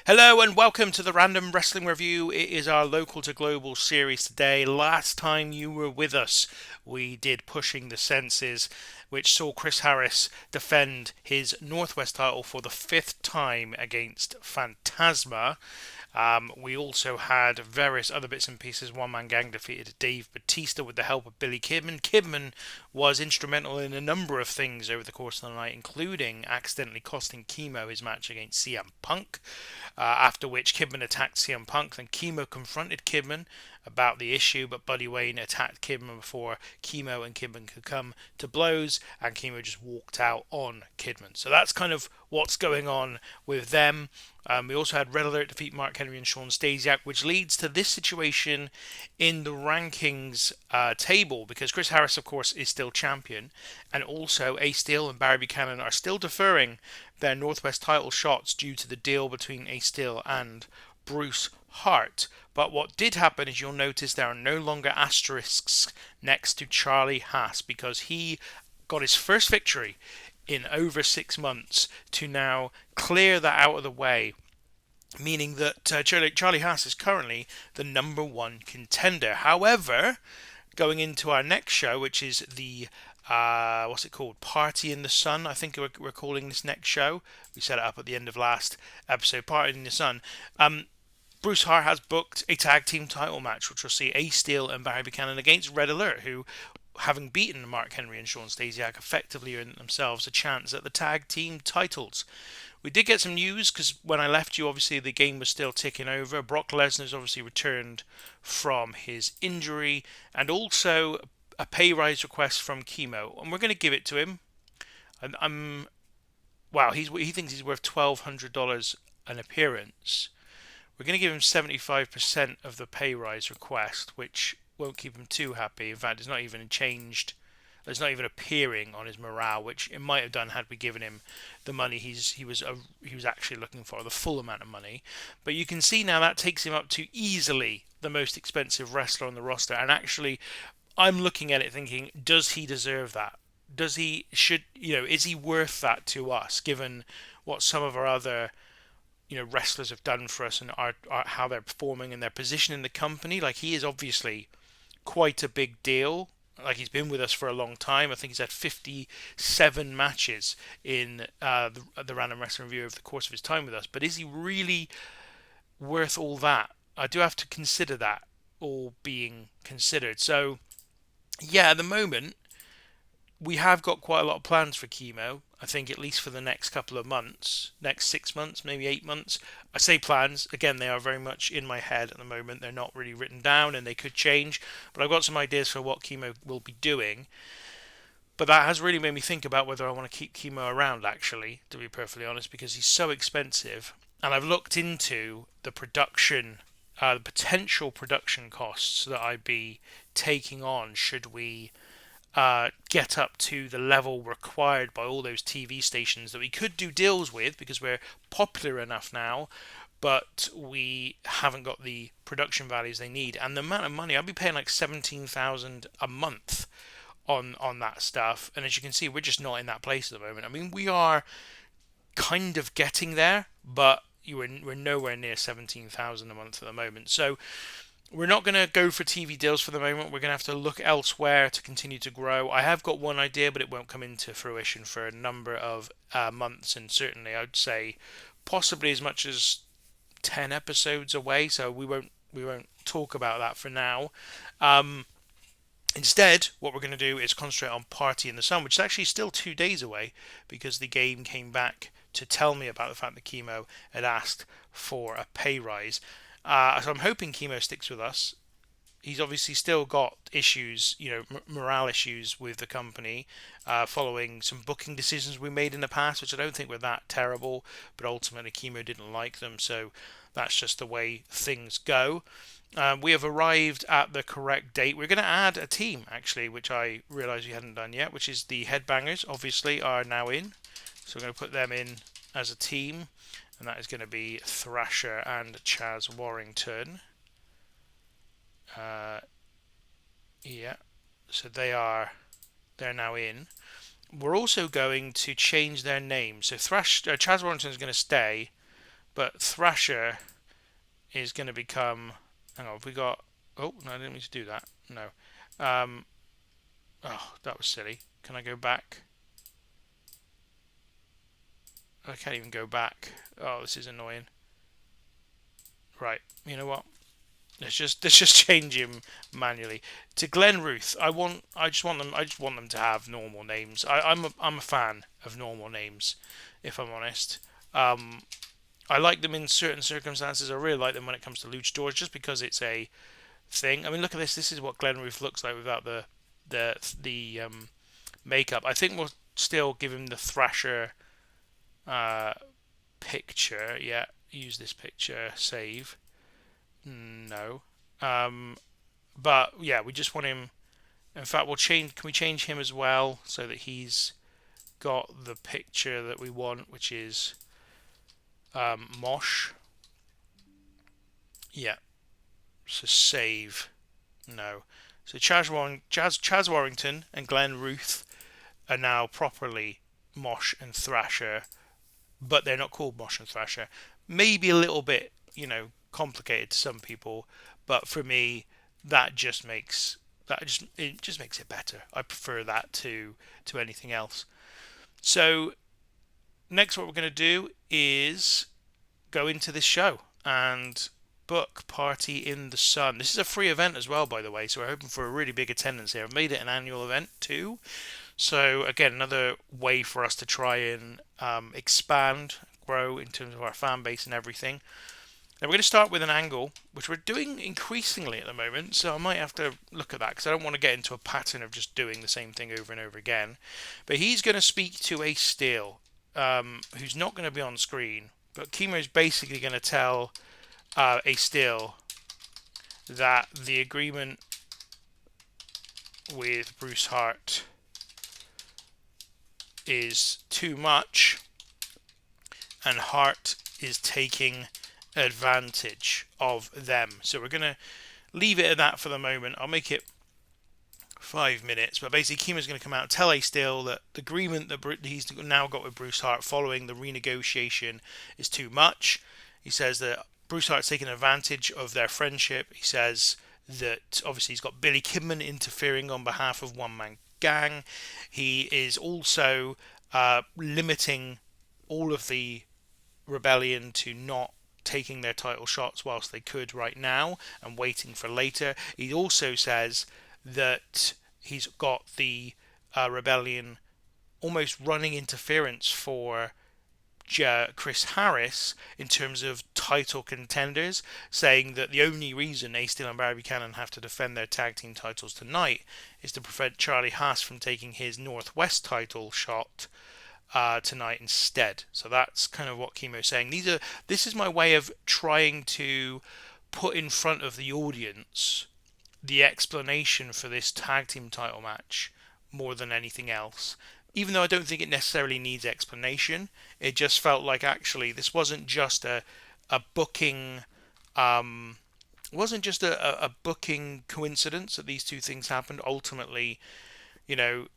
Hello and welcome to the Random Wrestling Review. It is our local to global series today. Last time you were with us, we did Pushing the Senses, which saw Chris Harris defend his Northwest title for the fifth time against Phantasma. We also had various other bits and pieces. One Man Gang defeated Dave Batista with the help of Billy Kidman. Kidman was instrumental in a number of things over the course of the night, including accidentally costing Chemo his match against CM Punk. After which Kidman attacked CM Punk, then Chemo confronted Kidman about the issue, but Buddy Wayne attacked Kidman before Chemo and Kidman could come to blows, and Chemo just walked out on Kidman. So that's kind of what's going on with them. We also had Red Alert defeat Mark Henry and Sean Stasiak, which leads to this situation in the rankings table, because Chris Harris, of course, is still champion, and also Ace Steel and Barry Buchanan are still deferring their Northwest title shots due to the deal between Ace Steel and Bruce Hart. But what did happen is you'll notice there are no longer asterisks next to Charlie Haas, because he got his first victory in over 6 months to now clear that out of the way, meaning that Charlie Haas is currently the number one contender. However, going into our next show, which is the what's it called? Party in the Sun, I think we're calling this next show. We set it up at the end of last episode, Party in the Sun. Bruce Hart has booked a tag team title match, which will see Ace Steel and Barry Buchanan against Red Alert, who, having beaten Mark Henry and Sean Stasiak, effectively earned themselves a chance at the tag team titles. We did get some news, because when I left you, obviously the game was still ticking over. Brock Lesnar's obviously returned from his injury, and also a pay rise request from Chemo, and we're going to give it to him. Wow, he thinks he's worth $1,200 an appearance. We're going to give him 75% of the pay rise request, which won't keep him too happy. In fact, it's not even changed. It's not even appearing on his morale, which it might have done had we given him the money he was actually looking for, the full amount of money. But you can see now that takes him up to easily the most expensive wrestler on the roster. And actually, I'm looking at it thinking, does he deserve that? Is he worth that to us, given what some of our other wrestlers have done for us, and how they're performing and their position in the company? Like, he is obviously quite a big deal. Like, he's been with us for a long time. I think he's had 57 matches in the Random Wrestling Review over the course of his time with us. But is he really worth all that? I do have to consider that all being considered. So, yeah, at the moment, we have got quite a lot of plans for Chemo. I think at least for the next couple of months, next 6 months, maybe 8 months. I say plans, again, they are very much in my head at the moment. They're not really written down, and they could change. But I've got some ideas for what Chemo will be doing. But that has really made me think about whether I want to keep Chemo around, actually, to be perfectly honest, because he's so expensive. And I've looked into the the potential production costs that I'd be taking on should we get up to the level required by all those TV stations that we could do deals with, because we're popular enough now, but we haven't got the production values they need. And the amount of money, I'd be paying like 17,000 a month on that stuff. And as you can see, we're just not in that place at the moment. I mean, we are kind of getting there, but we're nowhere near 17,000 a month at the moment. So we're not going to go for TV deals for the moment. We're going to have to look elsewhere to continue to grow. I have got one idea, but it won't come into fruition for a number of months, and certainly I'd say possibly as much as 10 episodes away. So we won't talk about that for now. Instead, what we're going to do is concentrate on Party in the Sun, which is actually still 2 days away, because the game came back to tell me about the fact that Chemo had asked for a pay rise. So I'm hoping Chemo sticks with us. He's obviously still got issues, morale issues with the company, following some booking decisions we made in the past, which I don't think were that terrible, but ultimately Chemo didn't like them, so that's just the way things go. We have arrived at the correct date. We're going to add a team, actually, which I realise we hadn't done yet, which is the Headbangers, obviously, are now in. So we're going to put them in as a team, and that is going to be Thrasher and Chaz Warrington. Yeah, so they're now in. We're also going to change their name. So Chaz Warrington is going to stay, But Thrasher is going to become. Hang on, have we got? Oh no, I didn't mean to do that. No. Um, oh, that was silly. Can I go back? I can't even go back. Oh, this is annoying. Right, you know what? Let's just change him manually to Glen Ruth. I just want them to have normal names. I'm a fan of normal names, if I'm honest. Um, I like them in certain circumstances. I really like them when it comes to luchadors, just because it's a thing. I mean, look at this. This is what Glen Ruth looks like without the makeup. I think we'll still give him the Thrasher uh, picture. Yeah, use this picture. Save. No. Um, but yeah, we just want him. In fact, we'll change. Can we change him as well so that he's got the picture that we want, which is Mosh? Yeah. So save. No. So Chaz Warrington and Glenn Ruth are now properly Mosh and Thrasher, but they're not called Mosh and Thrasher. Maybe a little bit, complicated to some people, but for me, it just makes it better. I prefer that to anything else. So next, what we're going to do is go into this show and book Party in the Sun. This is a free event as well, by the way, so we're hoping for a really big attendance here. I've made it an annual event too. So again, another way for us to try and expand, grow in terms of our fan base and everything. Now we're going to start with an angle, which we're doing increasingly at the moment, so I might have to look at that because I don't want to get into a pattern of just doing the same thing over and over again. But he's going to speak to a Steel, who's not going to be on screen, but Kimo is basically going to tell a Steel that the agreement with Bruce Hart is too much and Hart is taking advantage of them. So we're going to leave it at that for the moment. I'll make it 5 minutes, but basically Kimo's going to come out and tell A Still that the agreement that he's now got with Bruce Hart following the renegotiation is too much. He says that Bruce Hart's taking advantage of their friendship. He says that obviously he's got Billy Kidman interfering on behalf of One Man Gang. He is also limiting all of the rebellion to not taking their title shots whilst they could right now and waiting for later. He also says that he's got the rebellion almost running interference for Chris Harris in terms of title contenders, saying that the only reason A Steel and Barry Buchanan have to defend their tag team titles tonight is to prevent Charlie Haas from taking his Northwest title shot tonight instead. So that's kind of what Kimo's saying. This is my way of trying to put in front of the audience the explanation for this tag team title match more than anything else. Even though I don't think it necessarily needs explanation, it just felt like actually this wasn't just a booking wasn't just a booking coincidence that these two things happened. Ultimately, you know,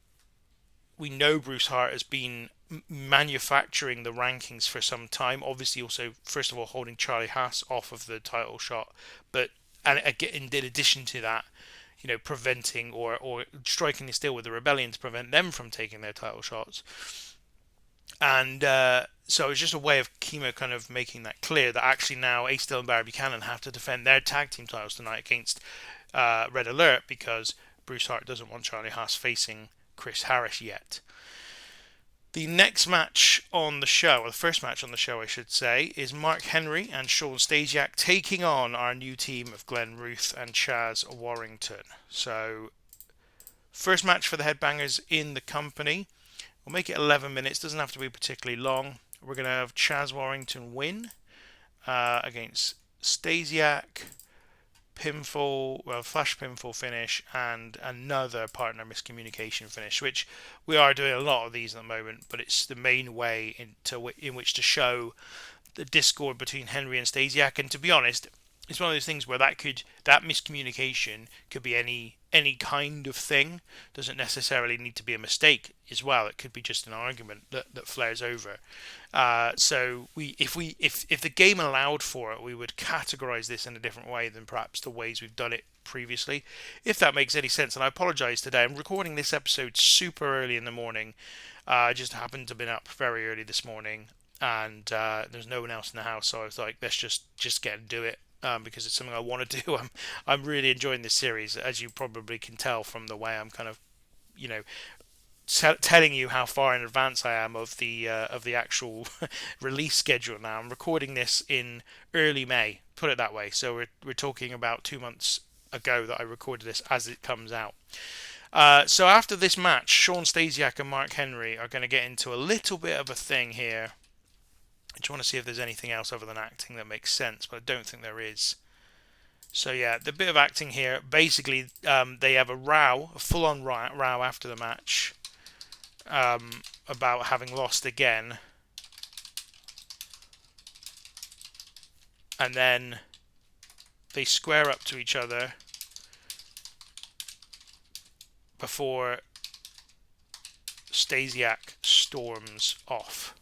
we know Bruce Hart has been manufacturing the rankings for some time. Obviously, also first of all holding Charlie Haas off of the title shot, but and in addition to that, preventing or striking a deal with the Rebellion to prevent them from taking their title shots. And so it's just a way of Kimo kind of making that clear that actually now A Steel and Barry Buchanan have to defend their tag team titles tonight against Red Alert because Bruce Hart doesn't want Charlie Haas facing Chris Harris yet. The next match on the show, or the first match on the show, I should say, is Mark Henry and Sean Stasiak taking on our new team of Glenn Ruth and Chaz Warrington. So, first match for the Headbangers in the company. We'll make it 11 minutes, doesn't have to be particularly long. We're going to have Chaz Warrington win against Stasiak. Flash pinfall finish and another partner miscommunication finish, which we are doing a lot of these at the moment, but it's the main way in which to show the discord between Henry and Stasiak. And to be honest, it's one of those things where that miscommunication could be any kind of thing. Doesn't necessarily need to be a mistake as well. It could be just an argument that flares over. So if the game allowed for it, we would categorize this in a different way than perhaps the ways we've done it previously, if that makes any sense. And I apologize today. I'm recording this episode super early in the morning. I just happened to have been up very early this morning, and there's no one else in the house, so I was like, let's just get and do it. Because it's something I want to do. I'm really enjoying this series, as you probably can tell from the way I'm kind of, you know, telling you how far in advance I am of the actual release schedule. Now I'm recording this in early May, put it that way. So we're talking about 2 months ago that I recorded this as it comes out. So after this match, Sean Stasiak and Mark Henry are going to get into a little bit of a thing here. I just want to see if there's anything else other than acting that makes sense, but I don't think there is. So yeah, the bit of acting here, basically they have a full-on row after the match about having lost again. And then they square up to each other before Stasiak storms off.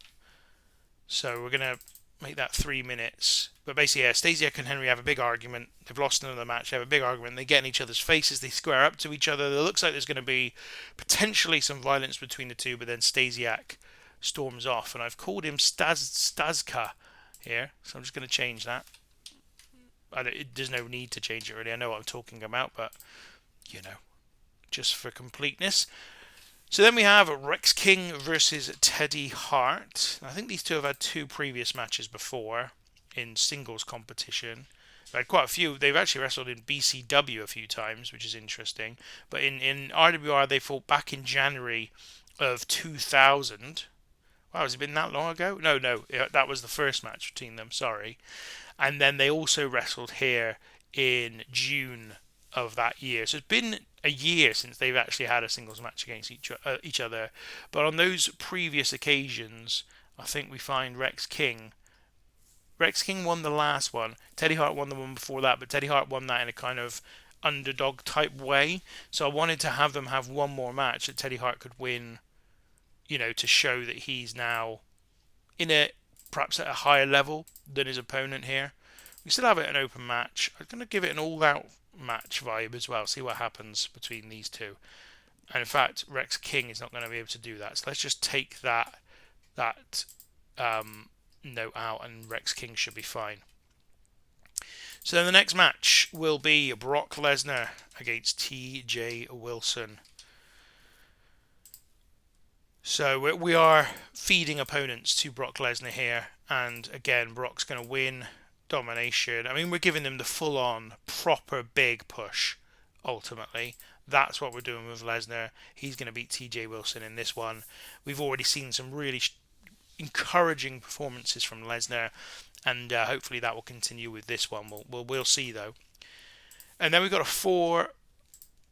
So we're going to make that 3 minutes. But basically, yeah, Stasiak and Henry have a big argument. They've lost another match. They have a big argument. They get in each other's faces. They square up to each other. It looks like there's going to be potentially some violence between the two, but then Stasiak storms off. And I've called him Staska here, so I'm just going to change that. There's no need to change it, really. I know what I'm talking about, but, you know, just for completeness. So then we have Rex King versus Teddy Hart. I think these two have had 2 previous matches before in singles competition. They've had quite a few. They've actually wrestled in BCW a few times, which is interesting. But in RWR, they fought back in January of 2000. Wow, has it been that long ago? No, that was the first match between them, sorry. And then they also wrestled here in June of that year. So it's been a year since they've actually had a singles match against each other. But on those previous occasions, I think we find Rex King won the last one. Teddy Hart won the one before that, but Teddy Hart won that in a kind of underdog type way. So I wanted to have them have one more match that Teddy Hart could win, you know, to show that he's now perhaps at a higher level than his opponent here. We still have it an open match. I'm going to give it an all-out match vibe as well, see what happens between these two. And in fact, Rex King is not going to be able to do that. So let's just take that note out, and Rex King should be fine. So then the next match will be Brock Lesnar against TJ Wilson. So we are feeding opponents to Brock Lesnar here, and again, Brock's going to win domination. I mean, we're giving them the full-on, proper big push, ultimately. That's what we're doing with Lesnar. He's going to beat TJ Wilson in this one. We've already seen some really encouraging performances from Lesnar, and hopefully that will continue with this one. We'll see, though. And then we've got a 4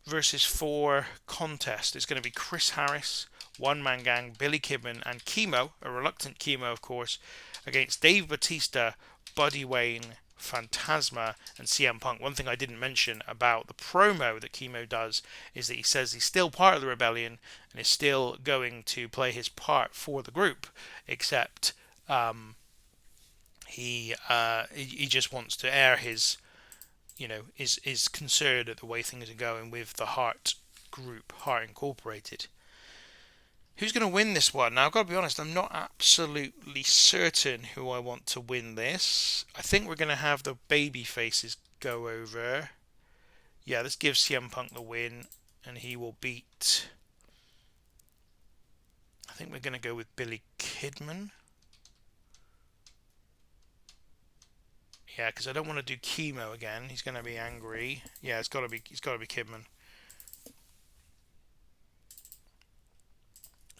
versus 4 contest. It's going to be Chris Harris, One Man Gang, Billy Kidman, and Chemo, a reluctant Chemo, of course, against Dave Bautista, Buddy Wayne, Phantasma, and CM Punk. One thing I didn't mention about the promo that Chemo does is that he says he's still part of the rebellion and is still going to play his part for the group, except he just wants to air his, you know, is concerned at the way things are going with the Hart group, Hart Incorporated. Who's going to win this one? Now, I've got to be honest, I'm not absolutely certain who I want to win this. I think we're going to have the baby faces go over. Yeah, this gives CM Punk the win, and he will beat... I think we're going to go with Billy Kidman. Yeah, because I don't want to do Chemo again. He's going to be angry. Yeah, it's got to be Kidman.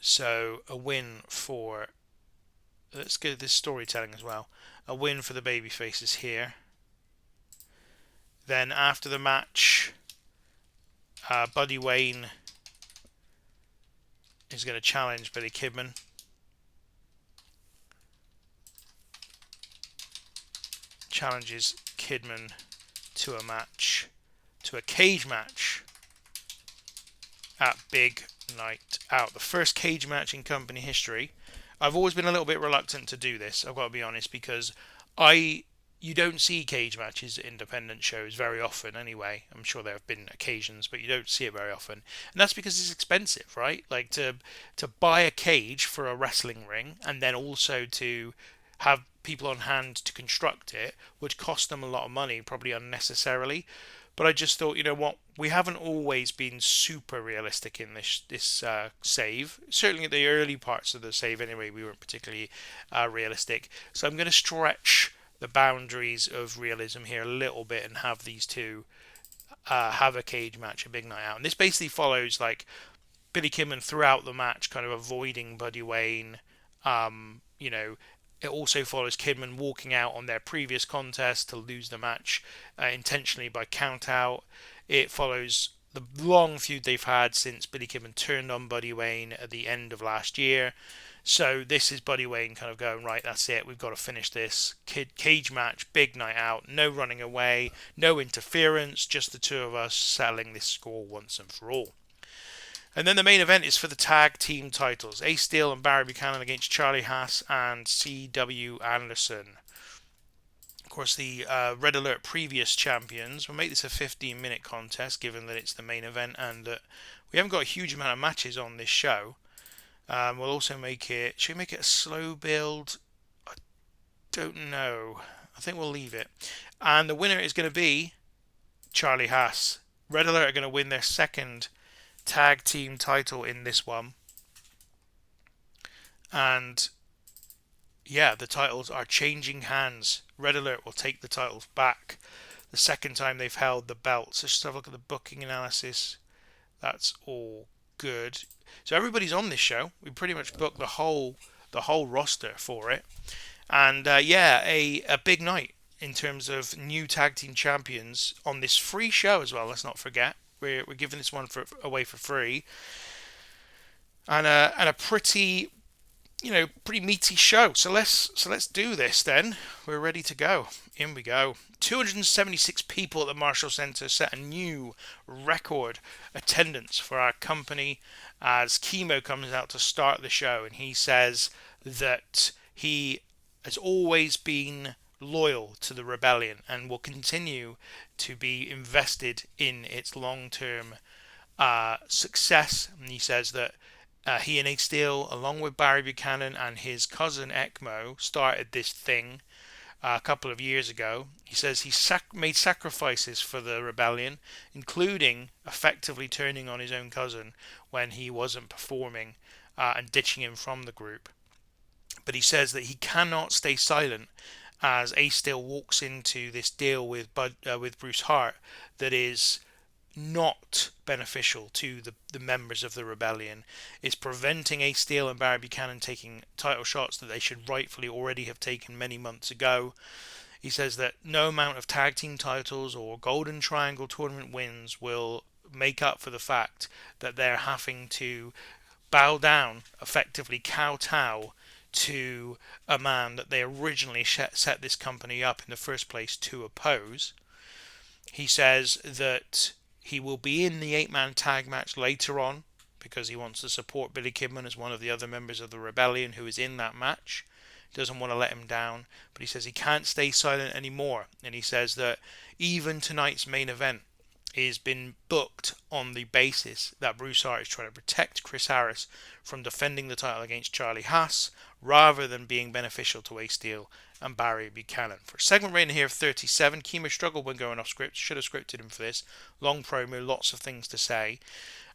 So a win for, let's go to this storytelling as well. A win for the baby faces here. Then after the match, Buddy Wayne is going to challenge Billy Kidman challenges Kidman to a cage match at Big Night Out. The first cage match in company history. I've always been a little bit reluctant to do this, I've got to be honest, because you don't see cage matches at independent shows very often anyway. I'm sure there have been occasions, but you don't see it very often. And that's because it's expensive, right? Like to buy a cage for a wrestling ring and then also to have people on hand to construct it would cost them a lot of money, probably unnecessarily. But I just thought, you know what, we haven't always been super realistic in this save. Certainly at the early parts of the save, anyway, we weren't particularly realistic. So I'm going to stretch the boundaries of realism here a little bit and have these two have a cage match, a big night out. And this basically follows like Billy Kidman throughout the match, kind of avoiding Buddy Wayne. You know, it also follows Kidman walking out on their previous contest to lose the match intentionally by count out. It follows the long feud they've had since Billy Kidman turned on Buddy Wayne at the end of last year. So this is Buddy Wayne kind of going, right, that's it, we've got to finish this. Cage match, big night out, no running away, no interference, just the two of us settling this score once and for all. And then the main event is for the tag team titles. Ace Steel and Barry Buchanan against Charlie Haas and C.W. Anderson. Of course, the Red Alert previous champions. We'll make this a 15-minute contest, given that it's the main event and that we haven't got a huge amount of matches on this show. We'll also make it... Should we make it a slow build? I don't know. I think we'll leave it. And the winner is going to be Charlie Haas. Red Alert are going to win their second tag team title in this one. And yeah, the titles are changing hands. Red Alert will take the titles back the second time they've held the belts. So just have a look at the booking analysis. That's all good. So everybody's on this show. We pretty much booked the whole roster for it. And a big night in terms of new tag team champions on this free show as well. Let's not forget. We're giving this one away for free, and a pretty meaty show. So let's do this then. We're ready to go. In we go. 276 people at the Marshall Center set a new record attendance for our company as Chemo comes out to start the show, and he says that he has always been loyal to the rebellion and will continue to be invested in its long-term success. And he says that he and Ace Steel, along with Barry Buchanan and his cousin Ekmo, started this thing a couple of years ago. He says he made sacrifices for the rebellion, including effectively turning on his own cousin when he wasn't performing and ditching him from the group. But he says that he cannot stay silent as Ace Steel walks into this deal with Bruce Hart that is not beneficial to the members of the rebellion. It's preventing Ace Steel and Barry Buchanan taking title shots that they should rightfully already have taken many months ago. He says that no amount of tag team titles or Golden Triangle tournament wins will make up for the fact that they're having to bow down, effectively kowtow, to a man that they originally set this company up in the first place to oppose. He says that he will be in the 8-man tag match later on because he wants to support Billy Kidman as one of the other members of the rebellion who is in that match. He doesn't want to let him down, but he says he can't stay silent anymore. And he says that even tonight's main event has been booked on the basis that Bruce Hart is trying to protect Chris Harris from defending the title against Charlie Haas rather than being beneficial to Ace Steel and Barry Buchanan. For a segment rating here of 37, Chemo struggled when going off script. Should have scripted him for this. Long promo, lots of things to say.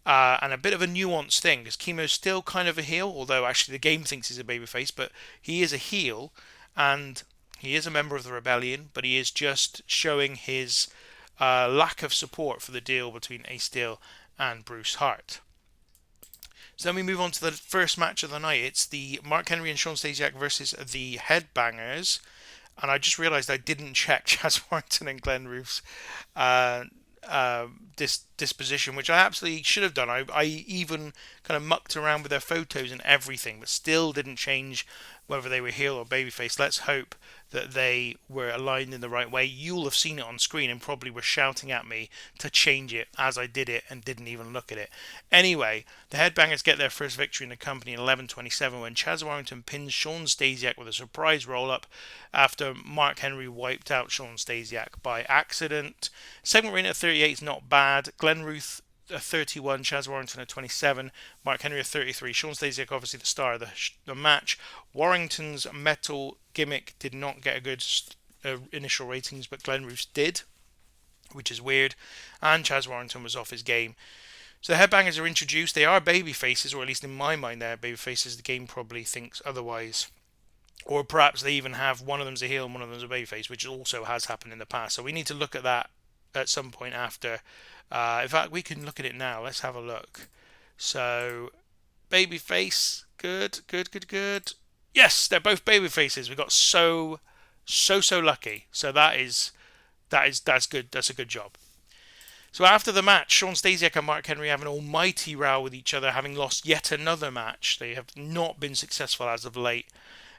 And a bit of a nuanced thing, because Chemo's still kind of a heel, although actually the game thinks he's a babyface, but he is a heel, and he is a member of the rebellion, but he is just showing his lack of support for the deal between Ace Steel and Bruce Hart. So then we move on to the first match of the night. It's the Mark Henry and Sean Stasiak versus the Headbangers. And I just realised I didn't check Chaz Warrington and Glenn Roof's disposition, which I absolutely should have done. I even kind of mucked around with their photos and everything, but still didn't change whether they were heel or babyface. Let's hope that they were aligned in the right way. You'll have seen it on screen and probably were shouting at me to change it as I did it and didn't even look at it. Anyway, the Headbangers get their first victory in the company in 11:27 when Chaz Warrington pins Sean Stasiak with a surprise roll-up after Mark Henry wiped out Sean Stasiak by accident. Segment rating at 38 is not bad. Glenn Ruth a 31, Chaz Warrington a 27, Mark Henry a 33. Sean Stasiak obviously the star of the match. Warrington's metal gimmick did not get a good initial ratings, but Glenn Ruth's did, which is weird, and Chaz Warrington was off his game. So the Headbangers are introduced. They are baby faces, or at least in my mind they're baby faces. The game probably thinks otherwise. Or perhaps they even have one of them's a heel and one of them's a babyface, which also has happened in the past. So we need to look at that at some point after. In fact, we can look at it now. Let's have a look. So, babyface, good. Yes, they're both baby faces. We got so lucky. So that's good. That's a good job. So after the match, Sean Stasiak and Mark Henry have an almighty row with each other, having lost yet another match. They have not been successful as of late.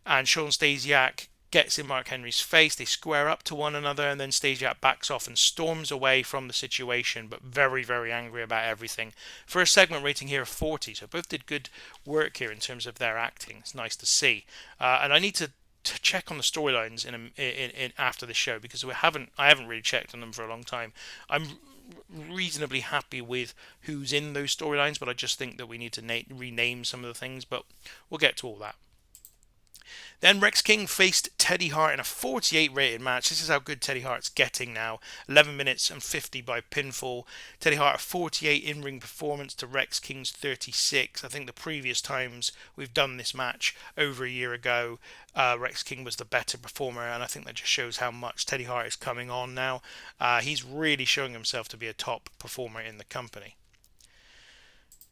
And Sean Stasiak gets in Mark Henry's face. They square up to one another, and then Stasiak backs off and storms away from the situation, but very, very angry about everything. For a segment rating here of 40, so both did good work here in terms of their acting. It's nice to see. And I need to check on the storylines in after the show, because I haven't really checked on them for a long time. I'm reasonably happy with who's in those storylines, but I just think that we need to rename some of the things, but we'll get to all that. Then Rex King faced Teddy Hart in a 48 rated match. This is how good Teddy Hart's getting now. 11 minutes and 50 by pinfall. Teddy Hart a 48 in-ring performance to Rex King's 36. I think the previous times we've done this match over a year ago, Rex King was the better performer, and I think that just shows how much Teddy Hart is coming on now. He's really showing himself to be a top performer in the company.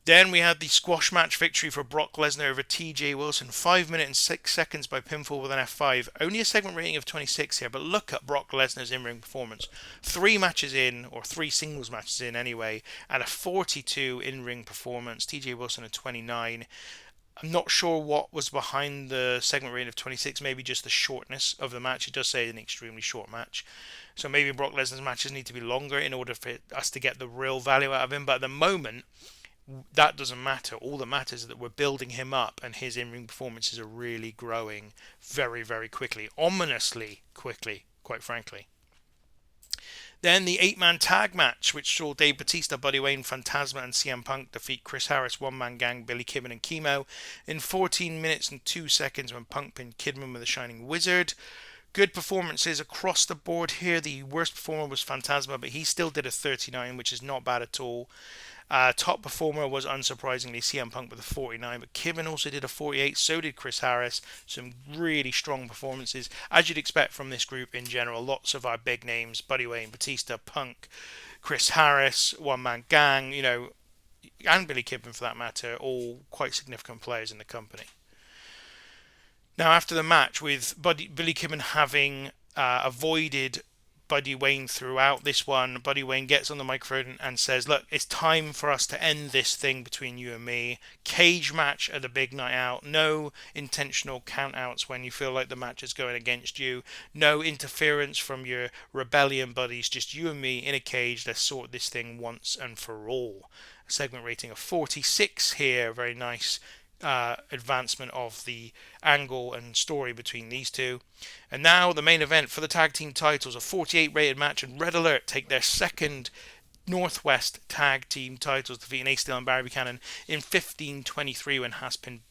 Then we had the squash match victory for Brock Lesnar over TJ Wilson. 5 minutes and 6 seconds by pinfall with an F5. Only a segment rating of 26 here, but look at Brock Lesnar's in-ring performance. 3 matches in, or 3 singles matches in anyway, and a 42 in-ring performance. TJ Wilson a 29. I'm not sure what was behind the segment rating of 26, maybe just the shortness of the match. It does say an extremely short match. So maybe Brock Lesnar's matches need to be longer in order for us to get the real value out of him. But at the moment, that doesn't matter. All that matters is that we're building him up, and his in-ring performances are really growing very, very quickly. Ominously quickly, quite frankly. Then the 8-man tag match, which saw Dave Bautista, Buddy Wayne, Phantasma and CM Punk defeat Chris Harris, One Man Gang, Billy Kidman and Chemo in 14 minutes and 2 seconds when Punk pinned Kidman with a Shining Wizard. Good performances across the board here. The worst performer was Phantasma, but he still did a 39, which is not bad at all. Top performer was, unsurprisingly, CM Punk with a 49, but Kidman also did a 48, so did Chris Harris. Some really strong performances, as you'd expect from this group in general. Lots of our big names, Buddy Wayne, Batista, Punk, Chris Harris, One Man Gang, and Billy Kidman for that matter, all quite significant players in the company. Now, after the match, with Billy Kidman having avoided Buddy Wayne throughout this one, Buddy Wayne gets on the microphone and says, look, it's time for us to end this thing between you and me. Cage match at a big night out. No intentional countouts when you feel like the match is going against you. No interference from your rebellion buddies. Just you and me in a cage. Let's sort this thing once and for all. A segment rating of 46 here. Very nice advancement of the angle and story between these two. And now the main event for the tag team titles, a 48 rated match, and Red Alert take their second Northwest tag team titles, defeating Ace Steel and Barry Buchanan in 15:23 when Haas pinned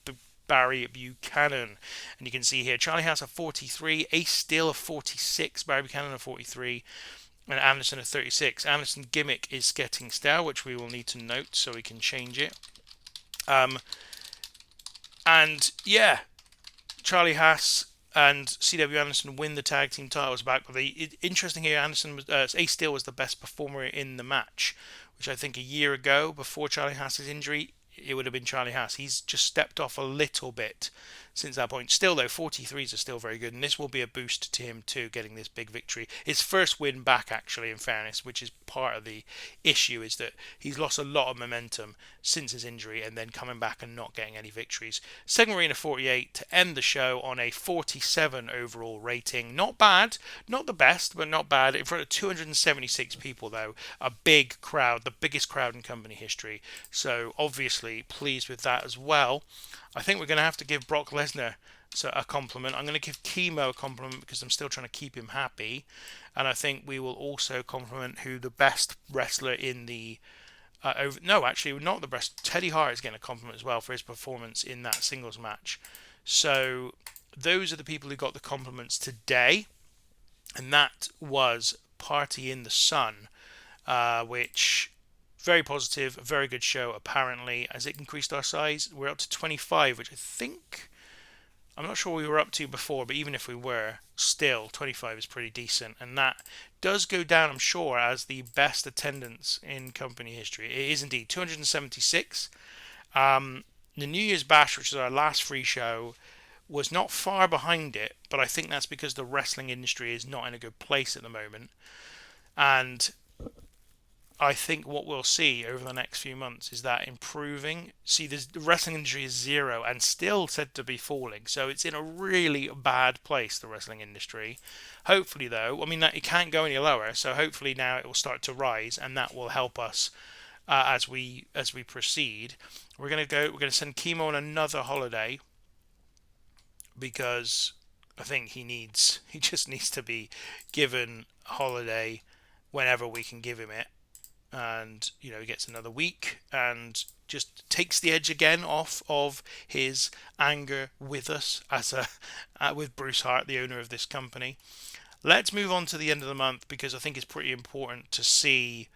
Barry Buchanan. And you can see here Charlie Haas a 43, Ace Steel a 46, Barry Buchanan a 43, and Anderson a 36. Anderson's gimmick is getting stale, which we will need to note so we can change it. And yeah, Charlie Haas and C.W. Anderson win the tag team titles back. But interesting here, Ace Steel was the best performer in the match, which I think a year ago, before Charlie Haas's injury, it would have been Charlie Haas. He's just stepped off a little bit since that point. Still, though, 43s are still very good, and this will be a boost to him too, getting this big victory. His first win back, actually, in fairness, which is part of the issue, is that he's lost a lot of momentum since his injury, and then coming back and not getting any victories. Second Marina 48 to end the show on a 47 overall rating. Not bad, not the best, but not bad. In front of 276 people, though, a big crowd, the biggest crowd in company history. So obviously pleased with that as well. I think we're going to have to give Brock Lesnar a compliment. I'm going to give Chemo a compliment because I'm still trying to keep him happy. And I think we will also compliment who the best wrestler in the... no, actually, not the best. Teddy Hart is getting a compliment as well for his performance in that singles match. So those are the people who got the compliments today. And that was Party in the Sun, which... very positive, very good show apparently. As it increased our size, we're up to 25, which I think, I'm not sure we were up to before, but even if we were, still 25 is pretty decent. And that does go down, I'm sure, as the best attendance in company history. It is indeed 276. The New Year's Bash, which is our last free show, was not far behind it, but I think that's because the wrestling industry is not in a good place at the moment. And I think what we'll see over the next few months is that improving. See, the wrestling industry is 0 and still said to be falling. So it's in a really bad place, the wrestling industry. Hopefully, though, I mean, it can't go any lower. So hopefully now it will start to rise, and that will help us as we proceed. We're going to send Chemo on another holiday because I think he just needs to be given a holiday whenever we can give him it. And he gets another week and just takes the edge again off of his anger with us with Bruce Hart, the owner of this company. Let's move on to the end of the month because I think it's pretty important to see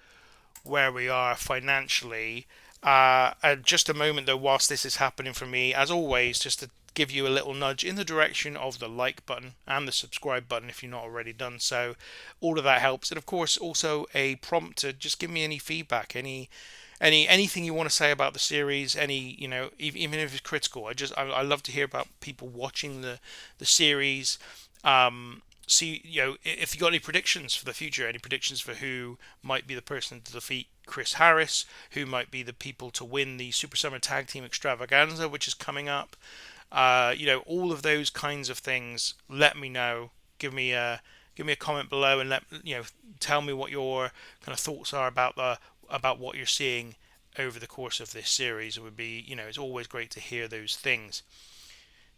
where we are financially. And just a moment though, whilst this is happening for me, as always, just to give you a little nudge in the direction of the like button and the subscribe button if you're not already done so. All of that helps, and of course also a prompt to just give me any feedback, anything you want to say about the series, even if it's critical. I love to hear about people watching the series. See, if you got any predictions for the future, any predictions for who might be the person to defeat Chris Harris, who might be the people to win the Super Summer Tag Team Extravaganza, which is coming up. All of those kinds of things. Let me know. Give me a comment below and tell me what your kind of thoughts are about what you're seeing over the course of this series. It would be, it's always great to hear those things.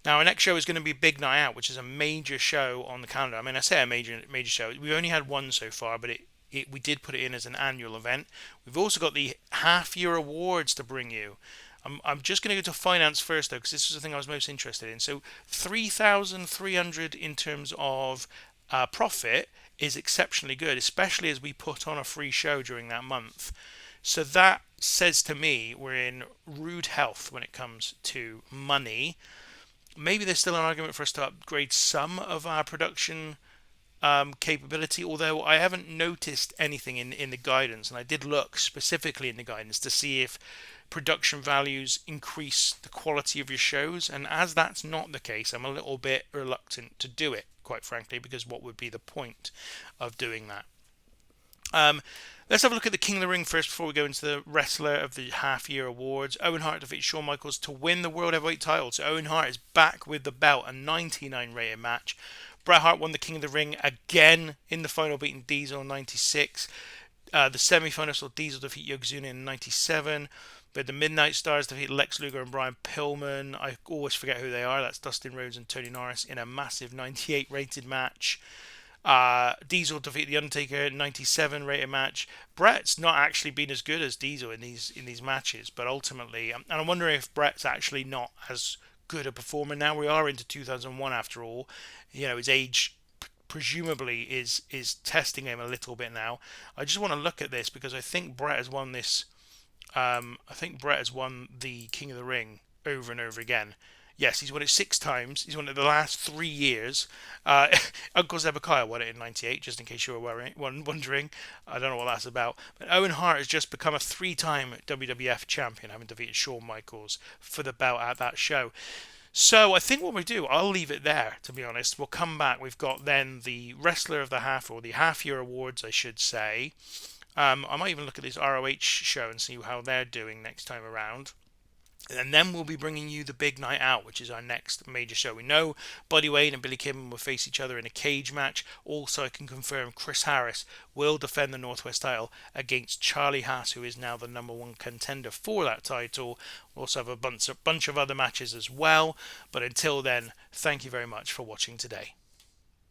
Now, our next show is going to be Big Night Out, which is a major show on the calendar. I mean, I say a major show. We've only had one so far, but we did put it in as an annual event. We've also got the half-year awards to bring you. I'm just going to go to finance first, though, because this was the thing I was most interested in. So 3,300 in terms of profit is exceptionally good, especially as we put on a free show during that month. So that says to me we're in rude health when it comes to money. Maybe there's still an argument for us to upgrade some of our production capability, although I haven't noticed anything in the guidance, and I did look specifically in the guidance to see if production values increase the quality of your shows, and as that's not the case, I'm a little bit reluctant to do it, quite frankly, because what would be the point of doing that? Let's have a look at the King of the Ring first before we go into the Wrestler of the Half-Year Awards. Owen Hart defeats Shawn Michaels to win the World Heavyweight title. So Owen Hart is back with the belt, a 99 rated match. Bret Hart won the King of the Ring again in the final, beating Diesel in 96. The semi-final saw Diesel defeat Yokozuna in 97. But the Midnight Stars defeat Lex Luger and Brian Pillman. I always forget who they are. That's Dustin Rhodes and Tony Norris in a massive 98 rated match. Diesel defeat The Undertaker in 97 rated match. Bret's not actually been as good as Diesel in these matches, but ultimately, and I'm wondering if Bret's actually not as good a performer now. We are into 2001 after all. His age presumably is testing him a little bit now. I just want to look at this because I think Bret has won this. I think Bret has won the King of the Ring over and over again. Yes, he's won it 6 times. He's won it the last 3 years. Uncle Zebekiah won it in '98, just in case you were wondering. I don't know what that's about. But Owen Hart has just become a 3-time WWF champion, having defeated Shawn Michaels for the belt at that show. So I think what we do, I'll leave it there, to be honest. We'll come back. We've got then the Wrestler of the Half, or the Half Year Awards, I should say. I might even look at this ROH show and see how they're doing next time around. And then we'll be bringing you the Big Night Out, which is our next major show. We know Buddy Wade and Billy Kidman will face each other in a cage match. Also, I can confirm Chris Harris will defend the Northwest title against Charlie Haas, who is now the #1 contender for that title. We'll also have a bunch of other matches as well. But until then, thank you very much for watching today.